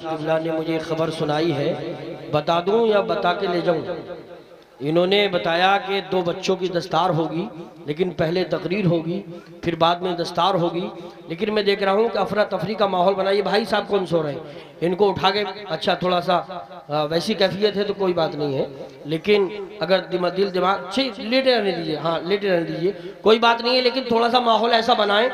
अल्लाह ने मुझे खबर सुनाई है, बता दूं या बता के ले जाऊं। इन्होंने बताया कि 2 बच्चों की दस्तार होगी, लेकिन पहले तकरीर होगी, फिर बाद में दस्तार होगी। लेकिन मैं देख रहा हूं कि अफरा तफरी का माहौल बना। ये भाई साहब कौन सो रहे हैं, इनको उठा के अच्छा थोड़ा सा वैसी कैफियत है तो कोई बात नहीं है, लेकिन अगर दिल दिमाग लेटे रहने दीजिए। हाँ, लेटे रहने दीजिए, कोई बात नहीं है, लेकिन थोड़ा सा माहौल ऐसा बनाएं।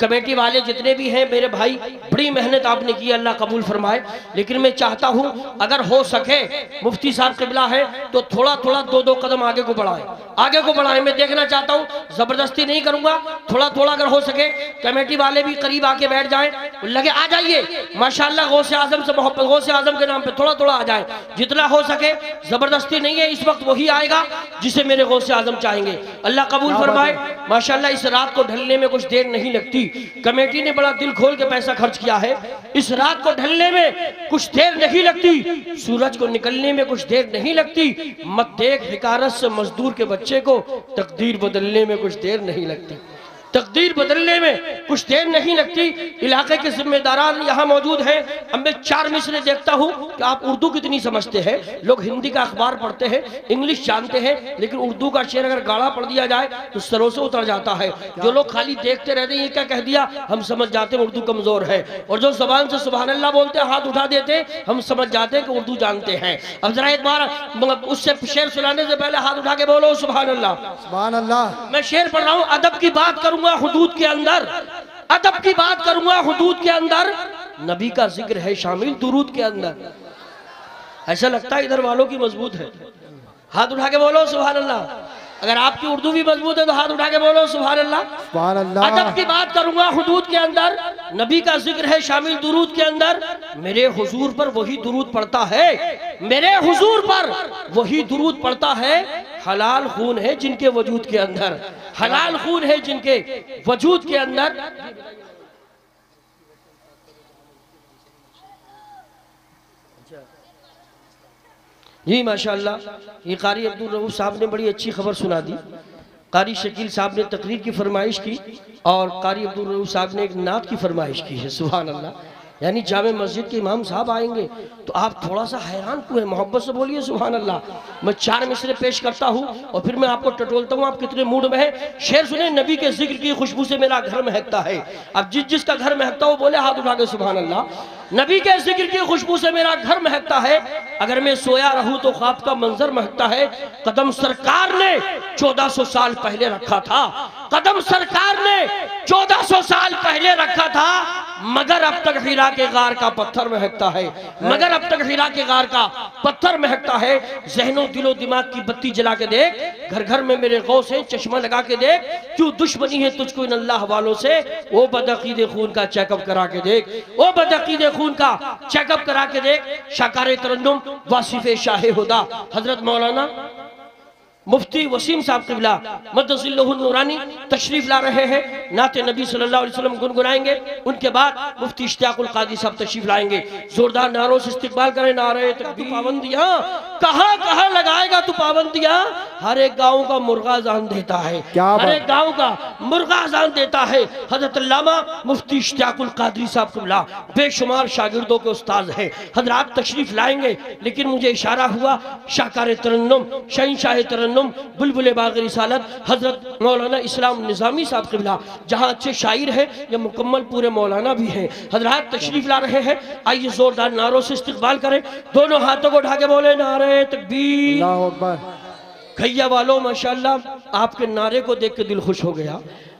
कमेटी वाले जितने भी हैं मेरे भाई, बड़ी मेहनत आपने की, अल्लाह कबूल फरमाए। लेकिन मैं चाहता हूं अगर हो सके, मुफ्ती साहब किबला है तो थोड़ा थोड़ा 2-2 कदम आगे को बढ़ाएं, आगे को बढ़ाएं। मैं देखना चाहता हूं, जबरदस्ती नहीं करूंगा, थोड़ा थोड़ा अगर हो सके कमेटी वाले भी करीब आके बैठ जाएं, लगे आ जाइए। माशाल्लाह गौसे आजम से मोहब्बत, गौसे आजम के नाम पे थोड़ा थोड़ा आ जाए, जितना हो सके। जबरदस्ती नहीं है, इस वक्त वही आएगा जिसे मेरे गौसे आजम चाहेंगे। अल्लाह कबूल फरमाए। माशाल्लाह इस रात को ढलने में कुछ देर नहीं लगती, कमेटी ने बड़ा दिल खोल के पैसा खर्च किया है। इस रात को ढलने में कुछ देर नहीं लगती, सूरज को निकलने में कुछ देर नहीं लगती। मत देख हिकारत से मजदूर के बच्चे को, तकदीर बदलने में कुछ देर नहीं लगती, तकदीर बदलने में कुछ देर नहीं लगती। इलाके के जिम्मेदारान यहाँ मौजूद हैं। अब मैं 4 मिसरे देखता हूँ कि आप उर्दू कितनी समझते हैं। लोग हिंदी का अखबार पढ़ते हैं, इंग्लिश जानते हैं, लेकिन उर्दू का शेर अगर गाढ़ा पढ़ दिया जाए तो सरों से उतर जाता है। जो लोग खाली देखते रहते हैं, ये क्या कह दिया, हम समझ जाते हैं उर्दू कमजोर है। और जो जबान से सुभान अल्लाह बोलते हैं, हाथ उठा देते, हम समझ जाते हैं कि उर्दू जानते हैं। अब जरा एक बार उससे शेर सुनाने से पहले हाथ उठा के बोलो सुभान अल्लाह, सुभान अल्लाह। मैं शेर पढ़ रहा हूँ, अदब की बात करूंगा हुदूद के अंदर, अदब की बात करूंगा हुदूद के अंदर, नबी का जिक्र है शामिल दुरूद के अंदर। ऐसा लगता है इधर वालों की मजबूत है, हाथ उठा के बोलो सुभान अल्लाह। अगर आपकी उर्दू भी मजबूत है तो हाथ उठा के बोलो सुभान अल्लाह, सुभान अल्लाह। अदब की बात करूंगा हुदूद के अंदर, नबी का जिक्र है शामिल दुरूद के अंदर। मेरे हुजूर पर वही दुरूद पड़ता है, मेरे हुजूर पर वही दुरूद पड़ता है। हलाल खून है जिनके वजूद के अंदर, हलाल खून है जिनके वजूद के अंदर। जी माशाल्लाह, ये कारी अब्दुल रऊफ साहब ने बड़ी अच्छी खबर सुना दी। कारी शकील साहब ने तकरीर की फरमाइश की और कारी अब्दुल रऊफ साहब ने एक नात की फरमाइश की है। सुभान अल्लाह, यानी जामे मस्जिद के इमाम साहब आएंगे तो आप थोड़ा सा हैरान क्यों है, मोहब्बत से बोलिए सुभान अल्लाह। मैं 4 मिसरे पेश करता हूँ और फिर मैं आपको टटोलता हूँ, आप कितने मूड में हैं। शेर सुने, नबी के जिक्र की खुशबू से मेरा घर महकता है। अब जिसका घर महकता हो बोले हाथ उठा के सुभान अल्लाह। नबी के जिक्र की खुशबू से मेरा घर महकता है, अगर मैं सोया रहूं तो ख्वाब का मंजर महकता है। कदम सरकार ने 1400 साल पहले रखा था, कदम सरकार ने 1400 साल पहले रखा था, मगर अब तक हीरा के गार का पत्थर महकता है, मगर अब तक हीरा के गार का पत्थर महकता है। जहनो दिलो दिमाग की बत्ती जला के देख, घर घर में मेरे गौस है, चश्मा लगा के देख, क्यों दुश्मनी है तुझको इन अल्लाह वालों से। ओ बदअकीदे खून का चेकअप करा के देख, ओ बदअकीदे खून का चेकअप करा के देख। शाकारे तरन्नुम वासिफे शाहे हुदा हजरत मौलाना मुफ्ती वसीम साहब किबला मद्दसिल्लहुल नूरानी तशरीफ ला रहे हैं, नाते नबी सल्लल्लाहु अलैहि वसल्लम गुनगुनाएंगे। उनके बाद मुफ्ती इश्तियाकुल कादी साहब तशरीफ लाएंगे। जोरदार नारों से इस्तकबाल करें। नारे तकबीर। पाबंदियां कहां कहां लगाएगा तू पाबंदियां, हर एक गाँव का मुर्गा जान देता है, हर एक गाँव का मुर्गा जान देता है। हजरत अल्लामा मुफ्ती इश्तियाकुल कादरी साहब किबला बेशुमार शागिर्दों के उस्ताद हैं, हजरात तशरीफ लाएंगे। लेकिन मुझे इशारा हुआ शाकारे तरन्नुम शहंशाह तरन्नुम बुलबुले बाग़ रिसालत हजरत मौलाना इस्लाम निज़ामी साहब किबला, जहाँ अच्छे शायर हैं या मुकम्मल पूरे मौलाना भी हैं, हजरात तशरीफ ला रहे हैं। आइए जोरदार नारों से इस्तकबाल करें, दोनों हाथों को उठा के बोले नारे तकबीर। अल्लाहू अकबर। खैया वालों माशाल्लाह आपके नारे को देख के दिल खुश हो गया।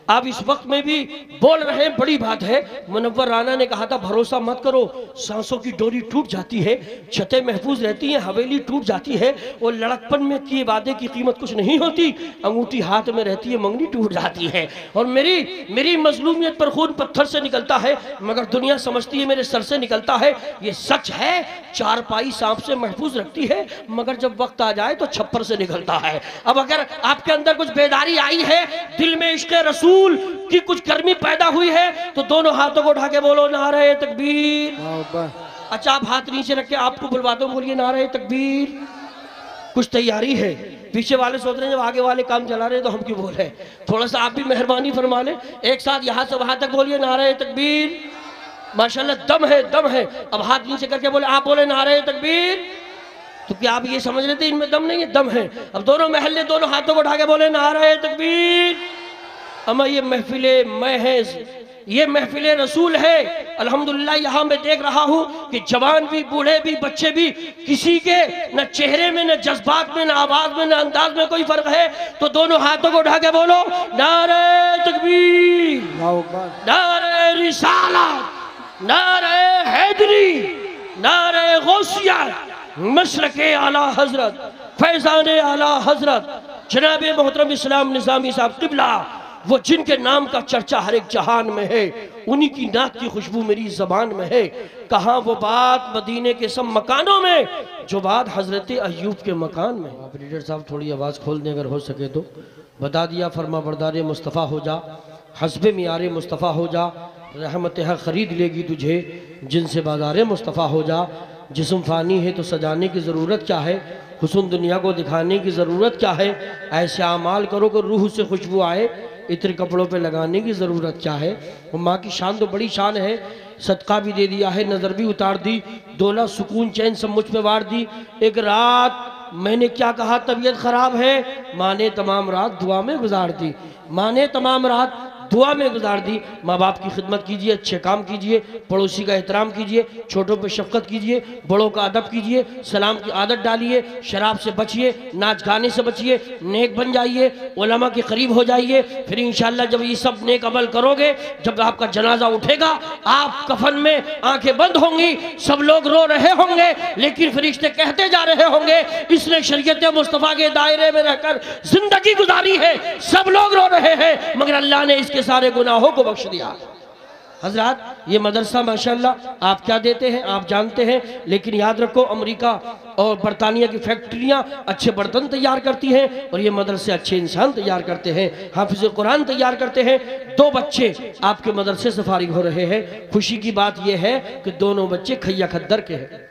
आप इस वक्त में भी बोल रहे हैं, बड़ी बात है। मुनव्वर राना ने कहा था भरोसा मत करो, सांसों की डोरी टूट जाती है, छतें महफूज रहती हैं, हवेली टूट जाती है, और लड़कपन में किए वादे की कीमत कुछ नहीं होती, अंगूठी हाथ में रहती है, मंगनी टूट जाती है। और मेरी मजलूमियत पर खून पत्थर से निकलता है, मगर दुनिया समझती है मेरे सर से निकलता है। ये सच है, चारपाई सांप से महफूज रखती है, मगर जब वक्त आ जाए तो छप्पर से निकलता है। अब अगर आपके अंदर कुछ बेदारी आई है, दिल में इश्क़ रसूल की कुछ गर्मी पैदा हुई है, तो दोनों हाथों को उठा के बोलो नारे तकबीर। अच्छा, आप हाथ नीचे रख के आपको बुलवाते हो, बोलिए नारे तकबीर। कुछ तैयारी है, पीछे वाले सोच रहे हैं जब आगे वाले काम चला रहे हैं तो हम क्यों बोल रहे हैं। थोड़ा सा आप भी मेहरबानी फरमा लें, एक साथ यहाँ से वहां तक बोलिए नारे तकबीर। माशाल्लाह दम है, दम है। अब हाथ नीचे करके बोले, आप बोले नारे तकबीर। तो क्या आप ये समझ रहे थे इनमें दम नहीं है? दम है। अब दोनों महल्ले दोनों हाथों को उठा के बोले नारे तकबीर। अमा ये महफिले मैं है, ये महफिले रसूल है। अल्हम्दुलिल्लाह यहाँ मैं देख रहा हूँ कि जवान भी, बूढ़े भी, बच्चे भी, किसी के न चेहरे में, न जज्बात में, न आवाज में, न अंदाज में कोई फर्क है। तो दोनों हाथों को उठा के बोलो नारे तकबीर, नारे रिसालत, नारे हैदरी, नारे गौसिया, मसलके आला हजरत, फैजाने आला हजरत जनाब मोहतरम इस्लाम निज़ामी साहब क़िबला, वो जिनके नाम का चर्चा हर एक जहान में है, उन्हीं की नात की खुशबू मेरी ज़बान में है। कहाँ वो बात मदीने के सब मकानों में जो बात हज़रत अय्यूब के मकान में। आप लीडर साहब थोड़ी आवाज़ खोल दें अगर हो सके तो। बता दिया फरमा बरदार मुस्तफ़ा हो जा, हस्बे मियारे मुस्तफ़ा हो जा, रहमत है ख़रीद लेगी तुझे जिनसे बाज़ार मुस्तफ़ा हो जा। जिस्म फ़ानी है तो सजाने की ज़रूरत क्या है, हुस्न दुनिया को दिखाने की ज़रूरत क्या है। ऐसे आमाल करो कि रूह से खुशबू आए, इत्र कपड़ों पे लगाने की ज़रूरत क्या है। और माँ की शान तो बड़ी शान है, सदका भी दे दिया है, नज़र भी उतार दी, दौलत सुकून चैन सब मुझ पे वार दी। एक रात मैंने क्या कहा तबीयत ख़राब है, माँ ने तमाम रात दुआ में गुजार दी। माँ ने तमाम रात दुआ में गुजार दी। माँ बाप की खिदमत कीजिए, अच्छे काम कीजिए, पड़ोसी का एहतराम कीजिए, छोटों पे शफकत कीजिए, बड़ों का अदब कीजिए, सलाम की आदत डालिए, शराब से बचिए, नाच गाने से बचिए, नेक बन जाइए, उलमा के करीब हो जाइए। फिर इंशाअल्लाह जब ये सब नेक अमल करोगे, जब आपका जनाजा उठेगा, आप कफन में आंखें बंद होंगी, सब लोग रो रहे होंगे, लेकिन फरिश्ते कहते जा रहे होंगे इसने शरीयत मुस्तफ़ा के दायरे में रहकर जिंदगी गुजारी है। सब लोग रो रहे हैं मगर अल्लाह ने इसके सारे गुनाहों को बख्श दिया। हजरात ये मदरसा माशाल्लाह आप क्या देते हैं आप जानते हैं, लेकिन याद रखो अमेरिका और बरतानिया की फैक्ट्रियां अच्छे बर्तन तैयार करती हैं और ये मदरसे अच्छे इंसान तैयार करते हैं, हाफिज कुरान तैयार करते हैं। 2 बच्चे आपके मदरसे से फारिग हो रहे हैं। खुशी की बात यह है कि दोनों बच्चे खैया खद्दर के हैं,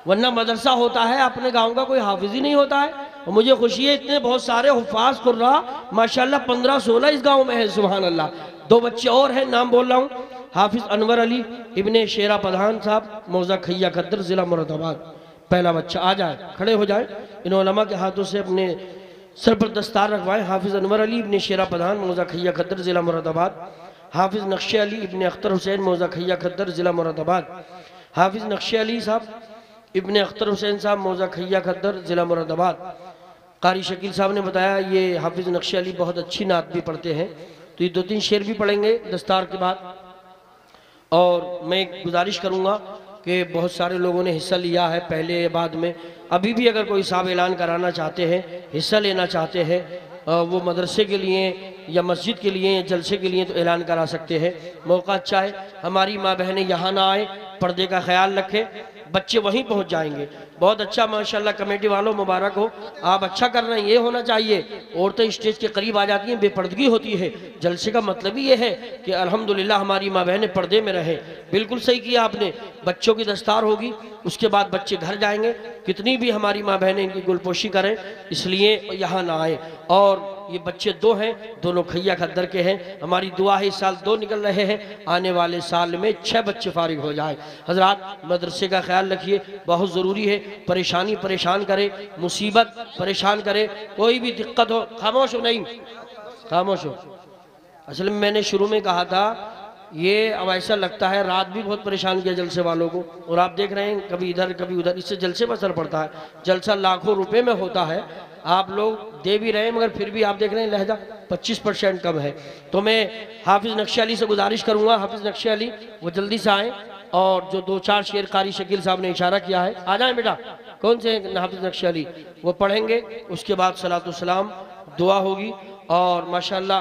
वरना मदरसा होता है अपने गाँव का कोई हाफिज ही नहीं होता है। और मुझे खुशी है इतने बहुत सारे हुफ़ाज़ कुर्रा माशाल्लाह 15-16 इस गांव में है, सुभान अल्लाह। 2 बच्चे और हैं, नाम बोल रहा हूँ, हाफिज़ अनवर अली इब्ने शेरा प्रधान साहब, मौज़ा खैया खद्दर, ज़िला मुरादाबाद। पहला बच्चा आ जाए, खड़े हो जाए, इन उलमा के हाथों से अपने सर पर दस्तार रखवाएं। हाफिज़ अनवर अली इब्ने शेरा प्रधान, मौज़ा खैया खद्दर, ज़िला मुरादाबाद। हाफिज़ नक्शे अली इब्ने अख्तर हुसैन, मौज़ा खैया खद्दर, ज़िला मुरादाबाद। हाफिज़ नक्शे अली साहब इब्ने अख्तर हुसैन साहब, मौज़ा खैया खद्दर, ज़िला मुरादाबाद। कारी शकील साहब ने बताया ये हाफिज़ नक्शे अली बहुत अच्छी नात भी पढ़ते हैं, तो ये 2-3 शेर भी पढ़ेंगे दस्तार के बाद। और मैं एक गुजारिश करूँगा कि बहुत सारे लोगों ने हिस्सा लिया है पहले बाद में, अभी भी अगर कोई साहब ऐलान कराना चाहते हैं, हिस्सा लेना चाहते हैं, वो मदरसे के लिए या मस्जिद के लिए या जलसे के लिए, तो ऐलान करा सकते हैं। मौका अच्छा है, हमारी माँ बहनें यहाँ ना आए, पर्दे का ख्याल रखें, बच्चे वहीं पहुंच जाएंगे। बहुत अच्छा माशाल्लाह, कमेटी वालों मुबारक हो, आप अच्छा कर रहे हैं। ये होना चाहिए, औरतें स्टेज के करीब आ जाती हैं, बेपर्दगी होती है। जलसे का मतलब ही ये है कि अल्हम्दुलिल्लाह हमारी माँ बहनें पर्दे में रहें। बिल्कुल सही किया आपने। बच्चों की दस्तार होगी, उसके बाद बच्चे घर जाएंगे, कितनी भी हमारी माँ बहनें इनकी गुलपोशी करें, इसलिए यहाँ ना आए। और ये बच्चे 2 हैं, दोनों खैया खद्दर के हैं। हमारी दुआ है इस साल 2 निकल रहे हैं, आने वाले साल में 6 बच्चे फारिग हो जाए। हजरात मदरसे का ख्याल रखिए, बहुत ज़रूरी है। परेशानी परेशान करे, मुसीबत परेशान करे, कोई भी दिक्कत हो, खामोश हो, नहीं खामोश हो। असल में मैंने शुरू में कहा था ये, अब ऐसा लगता है रात भी बहुत परेशान किया जलसे वालों को, और आप देख रहे हैं कभी इधर कभी उधर, इससे जलसे पर असर पड़ता है। जलसा लाखों रुपए में होता है, आप लोग दे भी रहे हैं मगर फिर भी आप देख रहे हैं लहजा 25% कम है। तो मैं हाफिज़ नक्शे अली से गुजारिश करूँगा, हाफिज़ नक्शे अली वो जल्दी से आएँ, और जो 2-4 शेर कारी शकील साहब ने इशारा किया है, आ जाएँ बेटा। कौन से हाफिज़ नक्शे अली, वो पढ़ेंगे, उसके बाद सलातो सलाम दुआ होगी। और माशाल्लाह